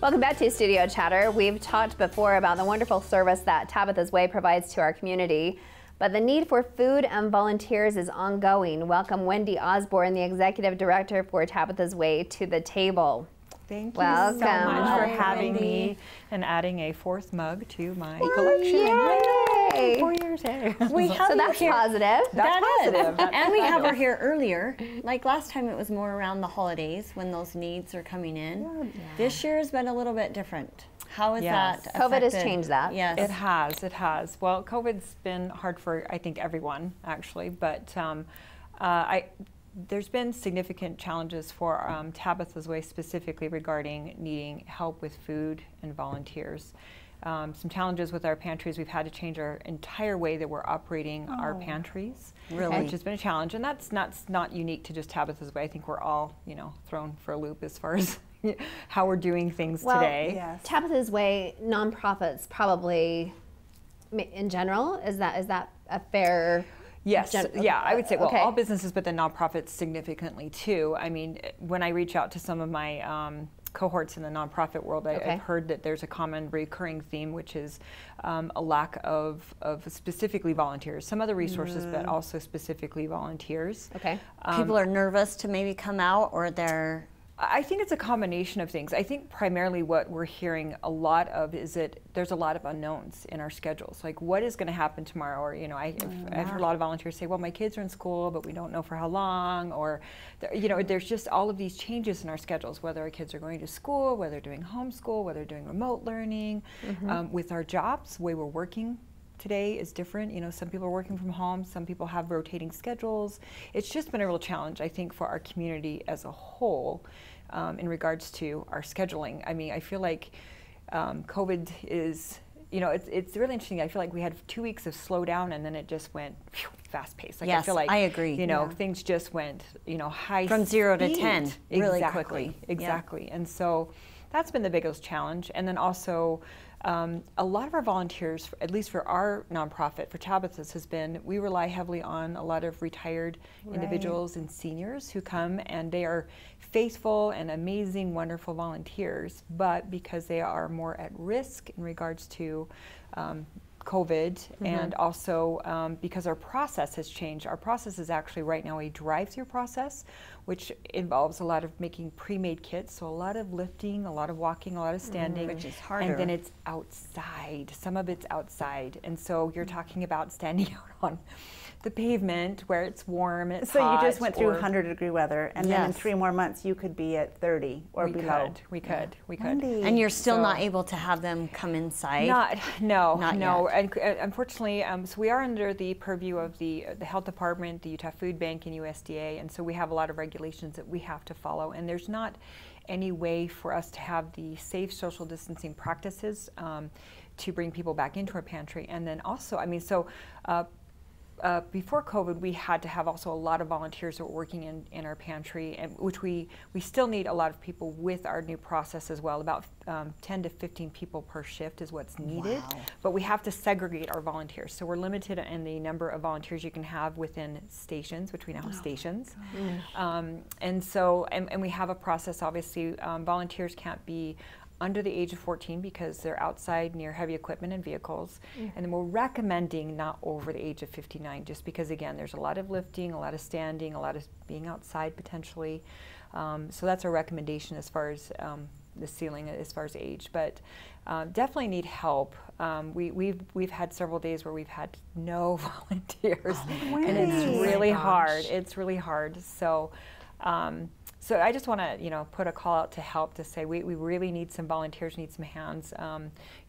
Welcome back to Studio Chatter. We've talked before about the wonderful service that Tabitha's Way provides to our community, but the need for food and volunteers is ongoing. Welcome Wendy Osborne, the Executive Director for Tabitha's Way, to the table. Thank you so much for having me and adding a fourth mug to my collection. Yay! 4 years, hey. So that's positive. That's positive. And we have her here earlier. Like last time it was more around the holidays when those needs are coming in. Yeah. This year has been a little bit different. How has that affected? COVID has changed that. Yes. It has, it has. Well, COVID's been hard for, I think, everyone, actually, but there's been significant challenges for Tabitha's Way specifically regarding needing help with food and volunteers. Some challenges with our pantries. We've had to change our entire way that we're operating our pantries, really, which has been a challenge. And that's not unique to just Tabitha's Way. I think we're all, thrown for a loop as far as how we're doing things today. Yes. Tabitha's Way, nonprofits probably, in general, is that a fair? Yes, yeah, I would say, well, all businesses, but then nonprofits significantly too. I mean, when I reach out to some of my cohorts in the nonprofit world, I've heard that there's a common recurring theme, which is a lack of specifically volunteers. Some other resources, but also specifically volunteers. Okay. People are nervous to maybe come out, or they're... I think it's a combination of things. I think primarily what we're hearing a lot of is that there's a lot of unknowns in our schedules. Like, what is going to happen tomorrow? Or, I've heard a lot of volunteers say, well, my kids are in school, but we don't know for how long. Or, there's just all of these changes in our schedules, whether our kids are going to school, whether they're doing homeschool, whether they're doing remote learning. With our jobs, the way we're working today is different. Some people are working from home, some people have rotating schedules. It's just been a real challenge, I think, for our community as a whole in regards to our scheduling. I mean, I feel like COVID is, it's really interesting. I feel like we had 2 weeks of slowdown and then it just went fast paced. Like, yes, I feel like, I agree. Things just went, high from 0 to 10 really exactly, quickly. Exactly. And so that's been the biggest challenge. And then also, a lot of our volunteers, at least for our nonprofit, for Tabitha's, has been, we rely heavily on a lot of retired individuals and seniors who come, and they are faithful and amazing, wonderful volunteers, but because they are more at risk in regards to COVID, and also because our process has changed. Our process is actually right now a drive-through process, which involves a lot of making pre-made kits, so a lot of lifting, a lot of walking, a lot of standing, which is harder. And then it's outside. Some of it's outside, and so you're talking about standing out on the pavement where it's warm, it's hot. So you just went through 100-degree weather, and then in 3 more months you could be at 30 or below. We could. And you're still not able to have them come inside? No. Yet. And unfortunately, so we are under the purview of the Health Department, the Utah Food Bank, and USDA, and so we have a lot of regulations that we have to follow, and there's not any way for us to have the safe social distancing practices to bring people back into our pantry. And then also, I mean, so before COVID, we had to have also a lot of volunteers that were working in our pantry, and which we still need a lot of people with our new process as well. About 10 to 15 people per shift is what's needed. Wow. But we have to segregate our volunteers. So we're limited in the number of volunteers you can have within stations, which we now have stations. And so, and we have a process, obviously, volunteers can't be under the age of 14 because they're outside near heavy equipment and vehicles. And then we're recommending not over the age of 59, just because, again, there's a lot of lifting, a lot of standing, a lot of being outside potentially. So that's our recommendation as far as the ceiling, as far as age. But definitely need help. We've had several days where we've had no volunteers, and it's really hard. It's really hard. So. So I just want to, put a call out to help, to say we really need some volunteers, need some hands.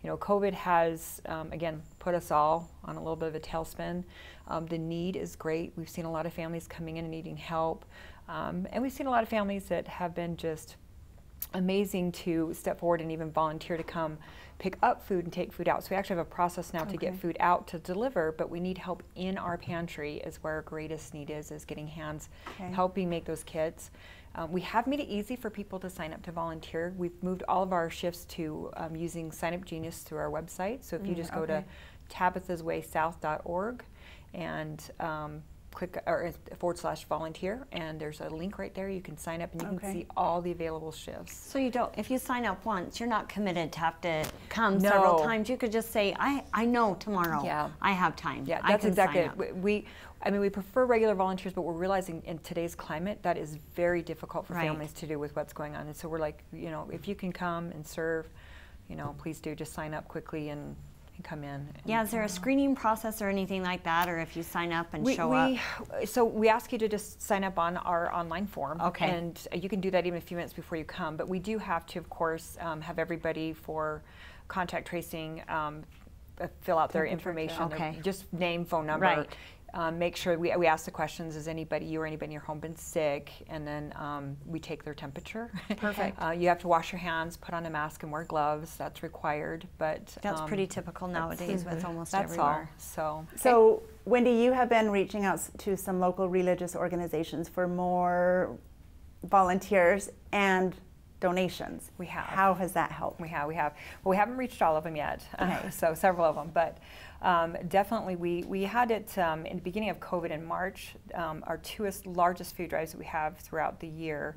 COVID has, again, put us all on a little bit of a tailspin. The need is great. We've seen a lot of families coming in and needing help. And we've seen a lot of families that have been just amazing to step forward and even volunteer to come pick up food and take food out. So we actually have a process now to get food out to deliver, but we need help in our pantry is where our greatest need is getting hands, helping make those kits. We have made it easy for people to sign up to volunteer. We've moved all of our shifts to using Sign Up Genius through our website. So if you just go to tabithaswaysouth.org and click or /volunteer, and there's a link right there. You can sign up and you can see all the available shifts. So you don't, if you sign up once, you're not committed to have to come several times. You could just say, I know tomorrow I have time. Yeah, I that's can exactly sign up. it. I mean, we prefer regular volunteers, but we're realizing in today's climate that is very difficult for families to do with what's going on. And so we're like, you know, if you can come and serve, you know, please do. Just sign up quickly and come in. Yeah, is there a screening process or anything like that, or if you sign up and show up? So we ask you to just sign up on our online form. Okay. And you can do that even a few minutes before you come. But we do have to, of course, have everybody for contact tracing fill out their information, just name, phone number. Right. Make sure we ask the questions, has you or anybody in your home been sick? And then we take their temperature. Perfect. You have to wash your hands, put on a mask and wear gloves. That's required. But that's pretty typical nowadays with almost that's everywhere. All. So Wendy, you have been reaching out to some local religious organizations for more volunteers and donations. We have. How has that helped? We have. Well, we haven't reached all of them yet, so several of them. But definitely, we had it in the beginning of COVID in March. Our two largest food drives that we have throughout the year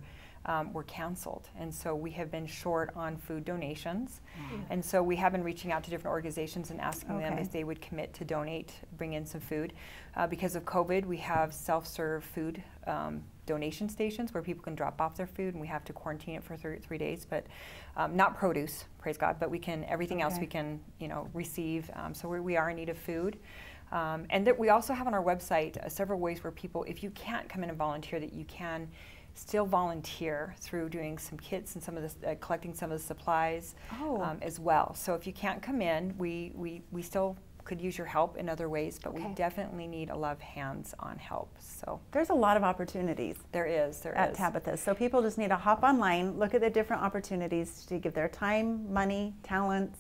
were canceled, and so we have been short on food donations. And so we have been reaching out to different organizations and asking them if they would commit to donate, bring in some food. Because of COVID, we have self-serve food donation stations where people can drop off their food, and we have to quarantine it for 3 days. But not produce, praise God, but we can everything else we can receive. So we are in need of food. And that we also have on our website several ways where people, if you can't come in and volunteer, that you can still volunteer through doing some kits and some of the collecting some of the supplies as well. So if you can't come in, we still could use your help in other ways, but we definitely need a lot of hands-on help. So there's a lot of opportunities. There is at Tabitha. So people just need to hop online, look at the different opportunities to give their time, money, talents.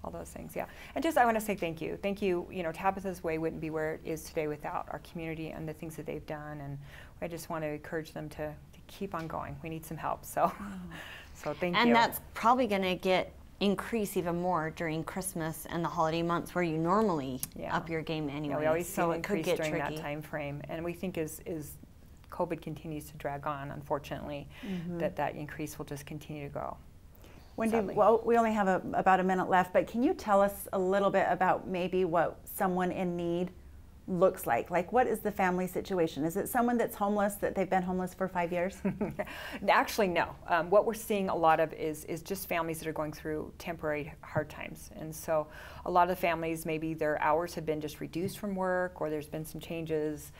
All those things, yeah. And just I want to say thank you. Thank you. You know, Tabitha's Way wouldn't be where it is today without our community and the things that they've done. And I just want to encourage them to keep on going. We need some help. So, so thank you. And that's probably going to increase even more during Christmas and the holiday months where you normally up your game anyway. Yeah, we always see an it increase could get during tricky. that time frame. And we think as COVID continues to drag on, unfortunately, that increase will just continue to go. Wendy, Sadly. well, we only have about a minute left, but can you tell us a little bit about maybe what someone in need looks like? Like, what is the family situation? Is it someone that's homeless, that they've been homeless for 5 years? Actually, no. What we're seeing a lot of is just families that are going through temporary hard times. And so a lot of the families, maybe their hours have been just reduced from work, or there's been some changes.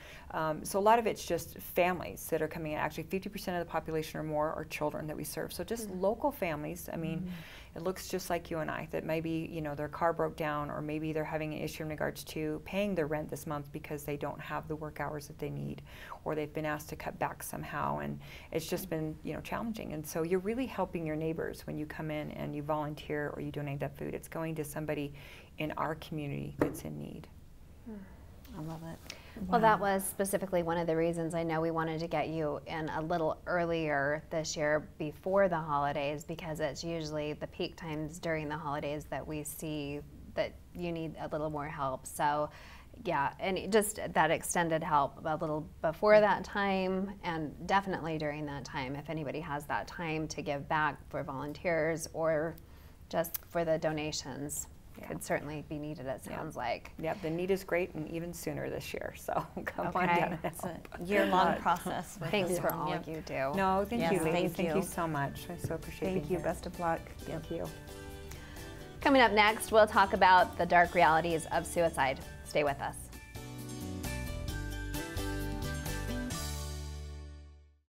So a lot of it's just families that are coming in. Actually, 50% of the population or more are children that we serve. So just local families. I mean, it looks just like you and I, that maybe, their car broke down, or maybe they're having an issue in regards to paying their rent this month because they don't have the work hours that they need, or they've been asked to cut back somehow, and it's just been, challenging. And so you're really helping your neighbors when you come in and you volunteer or you donate that food. It's going to somebody in our community that's in need. I love it. Well, that was specifically one of the reasons I know we wanted to get you in a little earlier this year before the holidays, because it's usually the peak times during the holidays that we see that you need a little more help. So yeah, and just that extended help a little before that time, and definitely during that time, if anybody has that time to give back for volunteers or just for the donations. Could certainly be needed, it sounds like. Yep, the need is great, and even sooner this year, so come on down. It's a year-long process. Thanks for all you do. No, thank you, ladies. Thank you so much. I so appreciate being here. Thank you. Best of luck. Thank you. Coming up next, we'll talk about the dark realities of suicide. Stay with us.